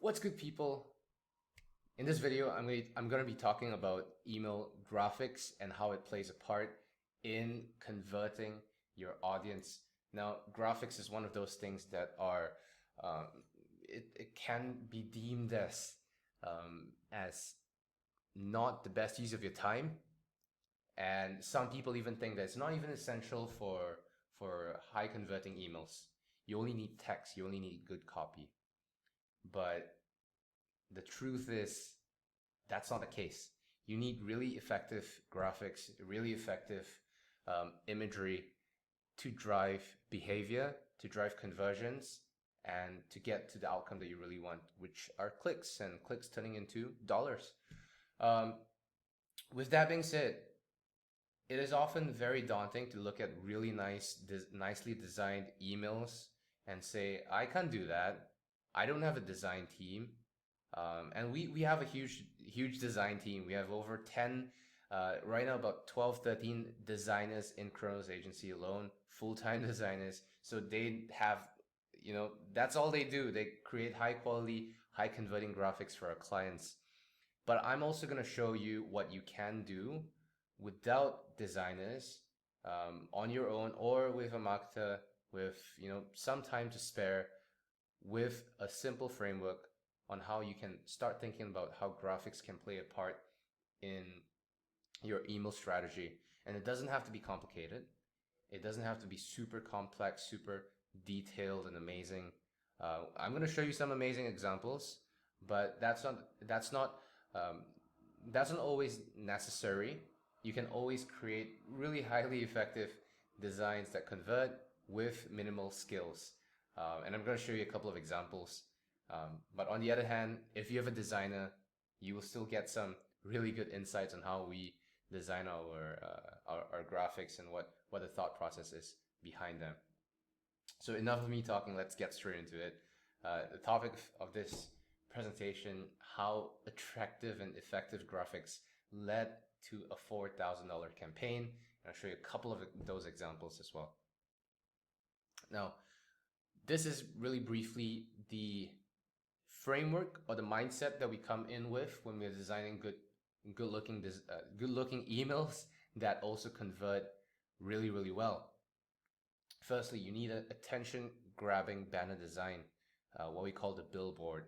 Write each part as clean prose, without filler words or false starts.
What's good, people? In this video, I'm going to be talking about email graphics and how it plays a part in converting your audience. Now, graphics is one of those things that are um, it can be deemed as not the best use of your time, and some people even think that it's not even essential for high converting emails. You only need text, you only need good copy. But the truth is that's not the case. You need really effective graphics, really effective imagery to drive behavior, to drive conversions, and to get to the outcome that you really want, which are clicks, and clicks turning into dollars. Um, with that being said, it is often very daunting to look at really nicely designed emails and say, I can't do that. I don't have a design team. And we have a huge design team. We have over 10, right now about 12, 13 designers in Chronos agency alone, full-time designers. So they have, that's all they do. They create high quality, high converting graphics for our clients. But I'm also going to show you what you can do without designers, on your own, or with a marketer with some time to spare, with a simple framework on how you can start thinking about how graphics can play a part in your email strategy. And it doesn't have to be complicated. It doesn't have to be super complex, super detailed and amazing. I'm going to show you some amazing examples, but um, that's not always necessary. You can always create really highly effective designs that convert with minimal skills. And I'm going to show you a couple of examples. But on the other hand, if you have a designer, you will still get some really good insights on how we design our graphics and what the thought process is behind them. So enough of me talking, let's get straight into it. The topic of this presentation, how attractive and effective graphics led to a $4,000 campaign. And I'll show you a couple of those examples as well. Now, this is really briefly the framework or the mindset that we come in with when we're designing good looking emails that also convert really well. Firstly, you need an attention grabbing banner design, what we call the billboard.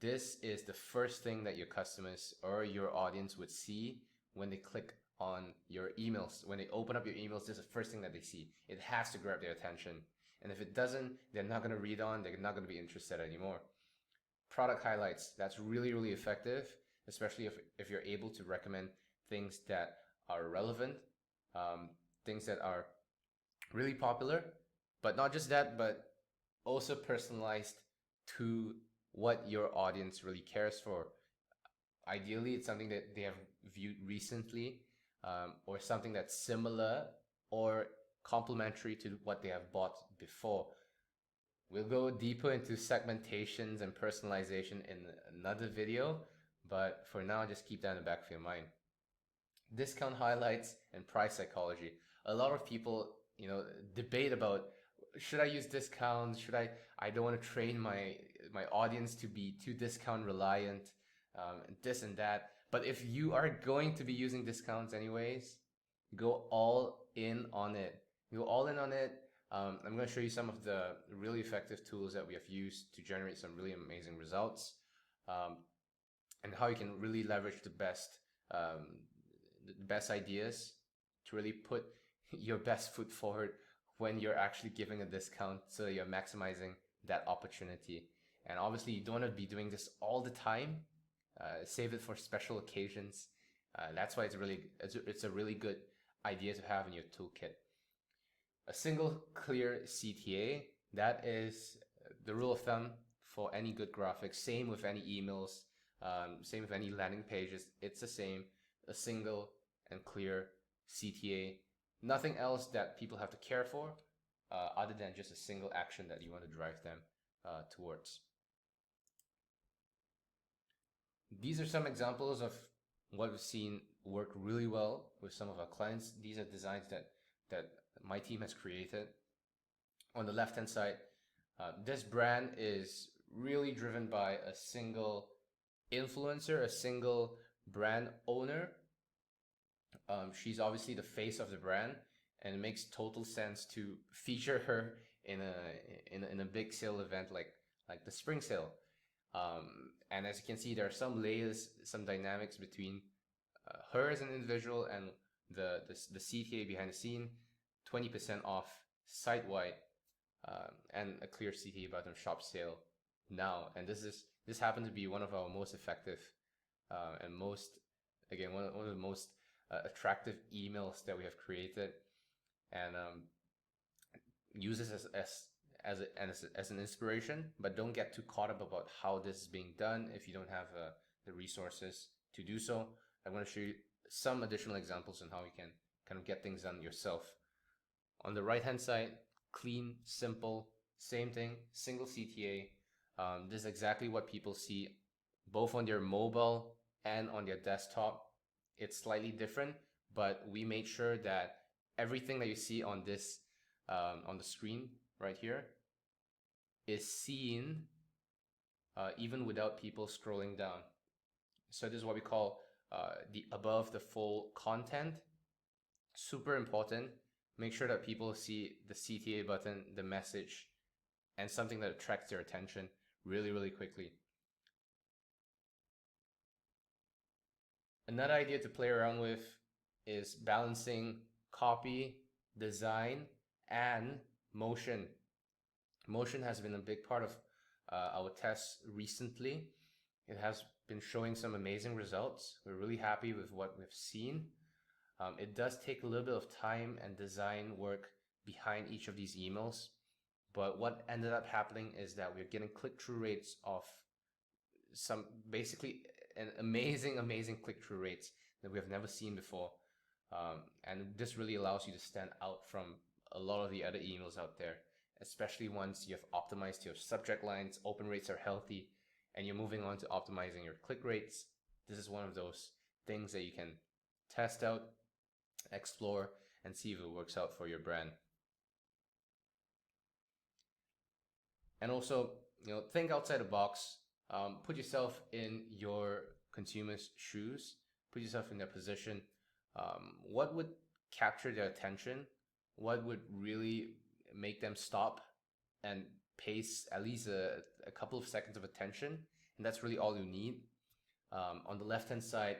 This is the first thing that your customers or your audience would see when they click on your emails. When they open up your emails, this is the first thing that they see. It has to grab their attention. And if it doesn't, they're not going to read on, they're not going to be interested anymore. Product highlights, that's really effective, especially if you're able to recommend things that are relevant, things that are really popular, but not just that, but also personalized to what your audience really cares for. Ideally, it's something that they have viewed recently, or something that's similar or complementary to what they have bought before. We'll go deeper into segmentations and personalization in another video, but for now, just keep that in the back of your mind. Discount highlights and price psychology. A lot of people, debate about, should I use discounts? I don't want to train my audience to be too discount reliant, this and that. But if you are going to be using discounts anyways, go all in on it. Go all in on it. I'm going to show you some of the really effective tools that we have used to generate some really amazing results, and how you can really leverage the best ideas to really put your best foot forward when you're actually giving a discount, so you're maximizing that opportunity. And obviously, you don't want to be doing this all the time. Save it for special occasions. That's why it's a really good idea to have in your toolkit. A single clear CTA, that is the rule of thumb for any good graphics. Same with any emails, same with any landing pages. It's the same, a single and clear CTA. Nothing else that people have to care for, other than just a single action that you want to drive them towards. These are some examples of what we've seen work really well with some of our clients. These are designs that my team has created. On the left-hand side, this brand is really driven by a single influencer, a single brand owner. She's obviously the face of the brand, and it makes total sense to feature her in a big sale event like the spring sale. And as you can see, there are some layers, some dynamics between her as an individual and the CTA behind the scene. 20% off site wide, and a clear CTA button shop sale now. And this happened to be one of our most effective and most, again, one of the most attractive emails that we have created, and use this as an inspiration, but don't get too caught up about how this is being done if you don't have the resources to do so. I'm going to show you some additional examples on how you can kind of get things done yourself. On the right hand side, clean, simple, same thing, single CTA. This is exactly what people see both on their mobile and on their desktop. It's slightly different, but we made sure that everything that you see on this on the screen right here is seen even without people scrolling down. So this is what we call the above the fold content. Super important. Make sure that people see the CTA button, the message, and something that attracts their attention really, really quickly. Another idea to play around with is balancing copy, design, and motion. Motion has been a big part of our tests recently. It has been showing some amazing results. We're really happy with what we've seen. It does take a little bit of time and design work behind each of these emails, but what ended up happening is that we're getting click-through rates of some basically an amazing click-through rates that we have never seen before. And this really allows you to stand out from a lot of the other emails out there, especially once you have optimized your subject lines, open rates are healthy, and you're moving on to optimizing your click rates. This is one of those things that you can test out, explore, and see if it works out for your brand. And also, think outside the box. Put yourself in your consumer's shoes. Put yourself in their position. What would capture their attention? What would really make them stop and pace at least a couple of seconds of attention? And that's really all you need. On the left-hand side,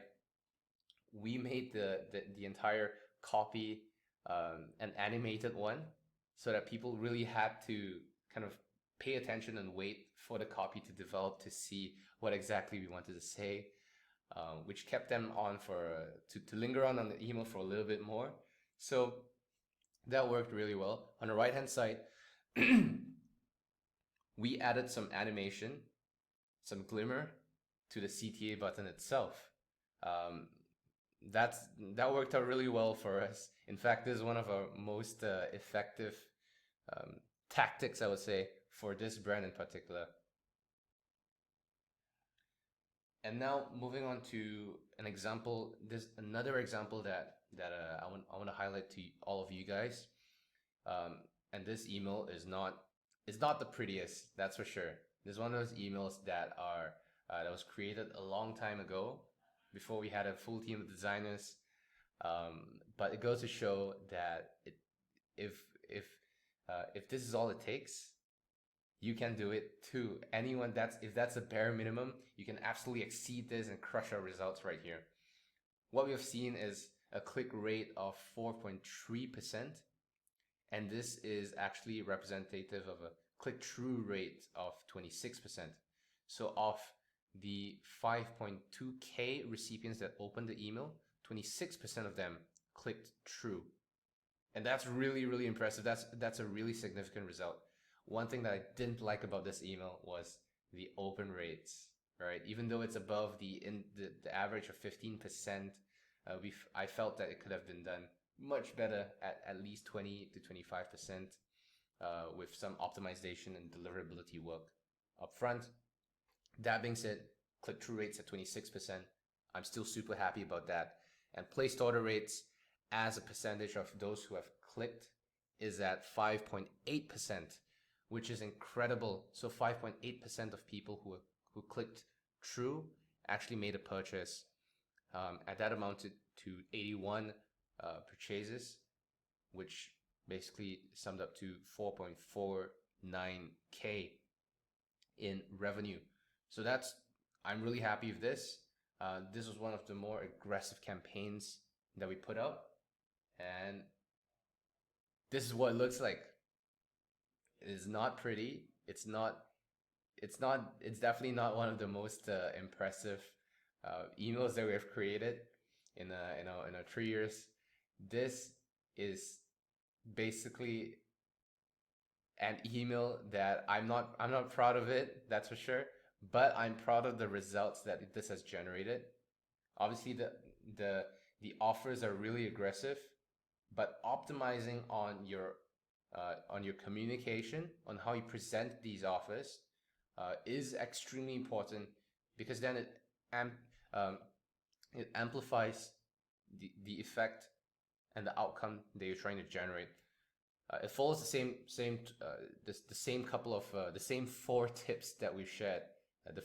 we made the entire copy an animated one, so that people really had to kind of pay attention and wait for the copy to develop to see what exactly we wanted to say, which kept them on to linger on the email for a little bit more. So that worked really well. On the right hand side, we added some animation, some glimmer to the CTA button itself. That worked out really well for us. In fact, this is one of our most effective tactics, I would say, for this brand in particular. And now moving on to an example, there's another example that I want to highlight to all of you guys. And this email is not the prettiest, that's for sure. This is one of those emails that was created a long time ago, before we had a full team of designers. But it goes to show that if this is all it takes, you can do it too. If that's a bare minimum, you can absolutely exceed this and crush our results right here. What we have seen is a click rate of 4.3%, and this is actually representative of a click-through rate of 26%. So of the 5.2K recipients that opened the email, 26% of them clicked through. And that's really, really impressive. That's a really significant result. One thing that I didn't like about this email was the open rates, right? Even though it's above the average of 15%, I felt that it could have been done much better at least 20 to 25% with some optimization and deliverability work up front. That being said, click-through rates at 26%. I'm still super happy about that. And placed order rates as a percentage of those who have clicked is at 5.8%, which is incredible. So 5.8% of people who clicked true actually made a purchase. And that amounted to 81 purchases, which basically summed up to 4.49K in revenue. So I'm really happy with this. This was one of the more aggressive campaigns that we put out, and this is what it looks like. It is not pretty. It's definitely not one of the most impressive emails that we have created in our 3 years. This is basically an email that I'm not proud of it, that's for sure, but I'm proud of the results that this has generated. Obviously, the offers are really aggressive, but optimizing on your communication, on how you present these offers, is extremely important, because then it amplifies the effect and the outcome that you're trying to generate. It follows the same couple of the same 4 tips that we've shared. The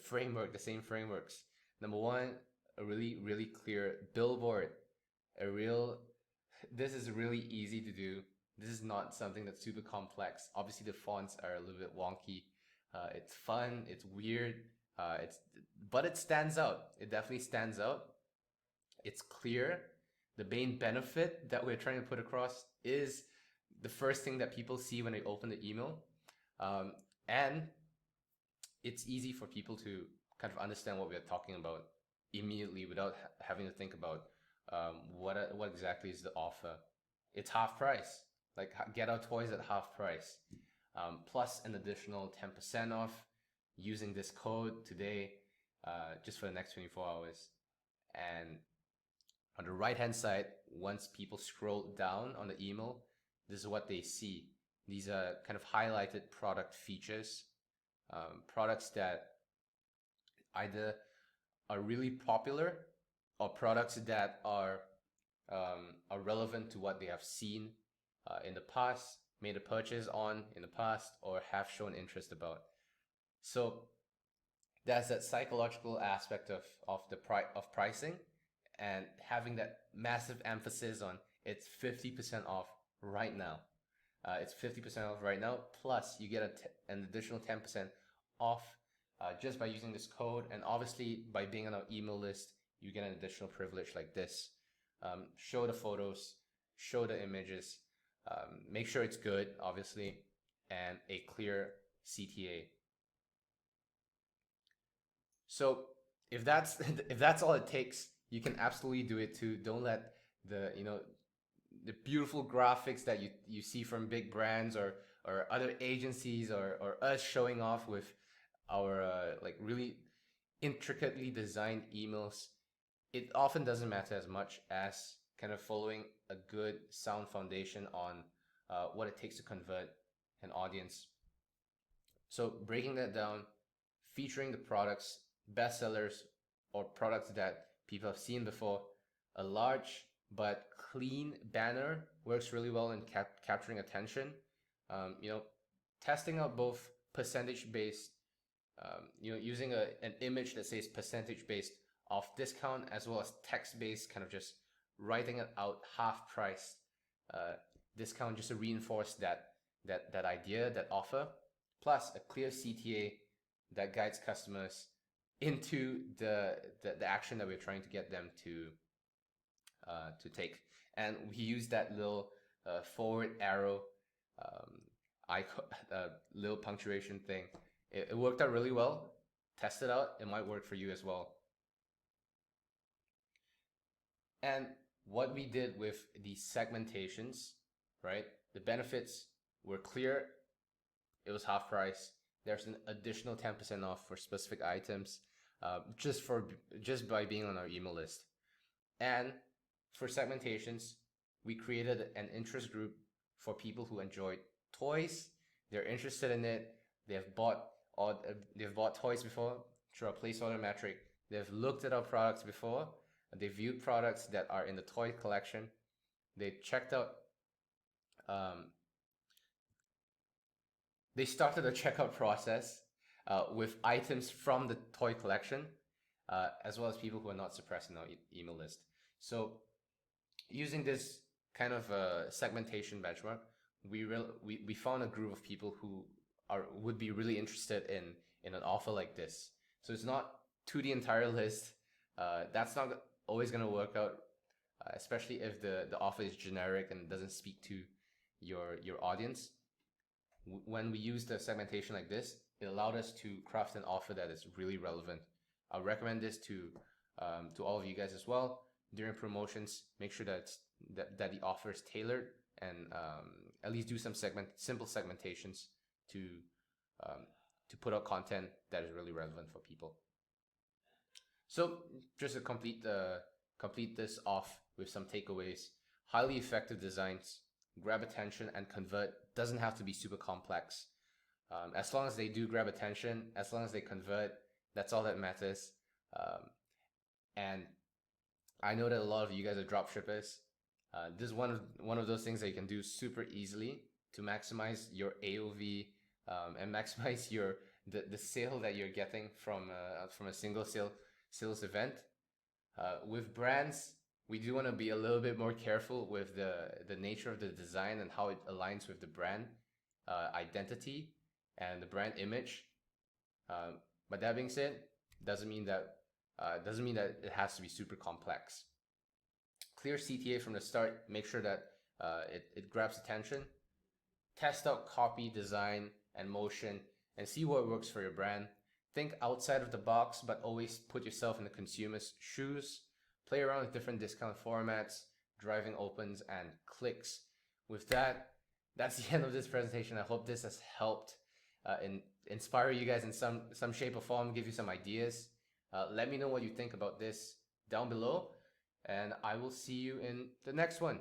same frameworks. Number one, a really clear billboard. This is really easy to do. This is not something that's super complex. Obviously, the fonts are a little bit wonky. It's fun. It's weird. But it stands out. It definitely stands out. It's clear. The main benefit that we're trying to put across is the first thing that people see when they open the email, and it's easy for people to kind of understand what we're talking about immediately without having to think about what exactly is the offer. It's half price. Like, get our toys at half price, plus an additional 10% off using this code today, just for the next 24 hours. And on the right hand side, once people scroll down on the email, this is what they see. These are kind of highlighted product features, products that either are really popular or products that are relevant to what they have seen in the past, made a purchase on in the past, or have shown interest about. So that's that psychological aspect of pricing, and having that massive emphasis on it's 50% off right now. It's 50% off right now, plus you get an additional 10% off just by using this code. And obviously, by being on our email list, you get an additional privilege like this. Show the photos, show the images, make sure it's good, obviously, and a clear CTA. So if that's all it takes, you can absolutely do it too. Don't let the beautiful graphics that you see from big brands or other agencies or us showing off with our like really intricately designed emails. It often doesn't matter as much as kind of following a good sound foundation on what it takes to convert an audience. So breaking that down, featuring the products, bestsellers, or products that people have seen before. A large but clean banner works really well in capturing attention. Testing out both percentage-based, using an image that says percentage-based off discount, as well as text-based, kind of just writing it out half price discount, just to reinforce that idea, that offer, plus a clear CTA that guides customers into the action that we're trying to get them to take. And we use that little forward arrow little punctuation thing. It worked out really well. Test it out. It might work for you as well. And what we did with the segmentations, right? The benefits were clear. It was half price. There's an additional 10% off for specific items, just by being on our email list. And for segmentations, we created an interest group for people who enjoyed toys. They're interested in it. They've bought toys before through our placeholder metric. They've looked at our products before. They viewed products that are in the toy collection. They checked out They started a checkout process with items from the toy collection, as well as people who are not suppressing our email list. So using this kind of segmentation benchmark, we found a group of people who would be really interested in an offer like this. So it's not to the entire list. That's not always going to work out, especially if the offer is generic and doesn't speak to your audience. When we use the segmentation like this, it allowed us to craft an offer that is really relevant. I'll recommend this to all of you guys as well. During promotions, make sure that the offer is tailored, and at least do some simple segmentations to put out content that is really relevant for people. So just to complete this off with some takeaways: highly effective designs grab attention and convert. Doesn't have to be super complex. As long as they do grab attention, as long as they convert, that's all that matters. And I know that a lot of you guys are dropshippers. This is one of those things that you can do super easily to maximize your AOV, and maximize the sale that you're getting from a single sales event. With brands, we do want to be a little bit more careful with the nature of the design and how it aligns with the brand identity and the brand image. But that being said, doesn't mean that it has to be super complex. Clear CTA from the start. Make sure that it grabs attention. Test out copy, design, and motion, and see what works for your brand. Think outside of the box, but always put yourself in the consumer's shoes. Play around with different discount formats, driving opens, and clicks. With that, that's the end of this presentation. I hope this has helped inspire you guys in some shape or form, give you some ideas. Let me know what you think about this down below, and I will see you in the next one.